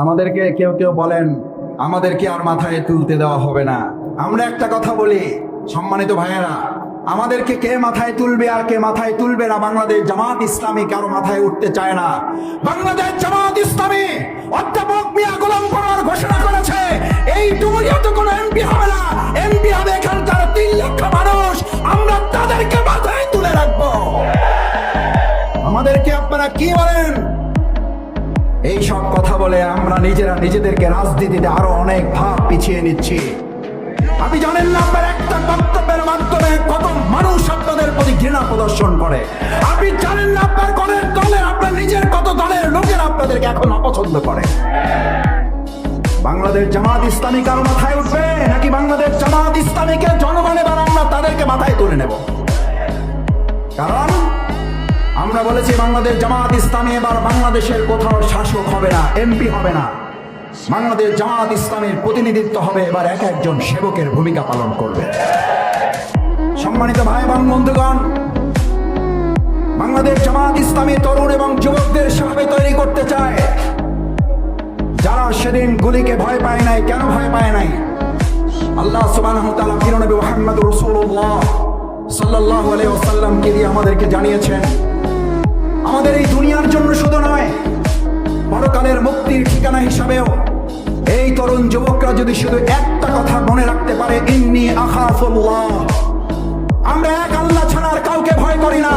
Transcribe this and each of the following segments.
আমাদেরকে কেউ কেউ বলেন আমাদেরকে আর মাথায় তুলতে দেওয়া হবে না। আমরা একটা কথা বলি, সম্মানিত ভাইয়েরা, আমাদেরকে কে মাথায় তুলবে আর কে মাথায় তুলবে না, বাংলাদেশ জামাত ইসলামী কারো মাথায় উঠতে চায় না। বাংলাদেশ জামাত ইসলামী অধ্যাপক মিয়া গোলাম পরোয়ার ঘোষণা করেছে এই ডুমুরিয়াতে কোনো এমপি হবে না, এমপি হবে এখানকার 3 লক্ষ মানুষ। আমরা তাদেরকে মাথায় তুলে রাখবো। আমাদেরকে আপনারা কি বলেন? এই সব কথা বলে আমরা নিজেরা নিজেদেরকে রাজনীতিতে আরো অনেক ধাপ পিছিয়ে নিচ্ছি। আপনি জানেন না আপনার একটা বক্তব্যের মাধ্যমে কত মানুষ আপনাদের প্রতি ঘৃণা প্রদর্শন করে। আপনি জানেন না আপনার আপনার নিজের কত দলের লোকেরা আপনাদেরকে এখন অপছন্দ করে। বাংলাদেশ জামাত ইসলামী কারো মাথায় উঠবে নাকি বাংলাদেশ জামাত ইসলামীকে জনগণ এবার আমরা তাদেরকে মাথায় তুলে নেব? কারণ আমরা বলেছি বাংলাদেশ জামাত ইসলামী এবার বাংলাদেশের কোথাও শাসক হবে না, এমপি হবে না। বাংলাদেশ জামাত ইসলামীর প্রতিনিধিত্ব হবে এবার এক একজন সেবকের ভূমিকা পালন করবে। সম্মানিত ভাই এবং বন্ধুগণ, বাংলাদেশ জামাত ইসলামী তরুণ এবং যুবকদের সেভাবে তৈরি করতে চায় যারা সেদিন গুলিকে ভয় পায় নাই। কেন ভয় পায় নাই? আল্লাহ সুবহানাহু ওয়া তাআলা প্রিয় নবী মুহাম্মদ রাসূলুল্লাহ সাল্লাল্লাহু আলাইহি ওয়াসাল্লামকে দিয়ে আমাদেরকে জানিয়েছেন, আমাদের এই দুনিয়ার জন্য শুধু নয়, পরকালের মুক্তির ঠিকানা হিসাবেও এই তরুণ যুবকরা যদি শুধু একটা কথা মনে রাখতে পারে, ইন্নী আখাফুল্লাহ, আমরা এক আল্লাহ ছাড়া আর কাউকে ভয় করি না।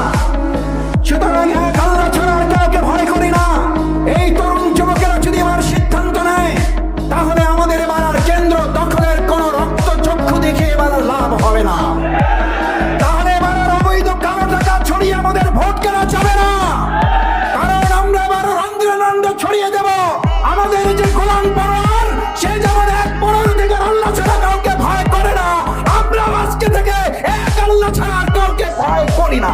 সুতরাং এক আল্লাহ ছাড়া আর কাউকে ভয় করি না। এই তরুণ যুবকেরা যদি আমার সিদ্ধান্ত নেয়, তাহলে আমাদের এবার আর কেন্দ্র দখলের কোন রক্ত চক্ষু দেখে এবার লাভ হবে না। তাহলে এবার আর অবৈধ কালো টাকা ছড়িয়ে আমাদের ভোট কেনা যাবে না। কারণ আমরা এবার রন্ধ্রে ছড়িয়ে দেব আমাদের যে গোলাম পরোয়ার, সে যেমন এক পনেরো থেকে আল্লাহ ছাড়া কাউকে ভয় করে না, আমরা আজকে থেকে এক আল্লাহ ছাড়া আর কাউকে ভয় করি না।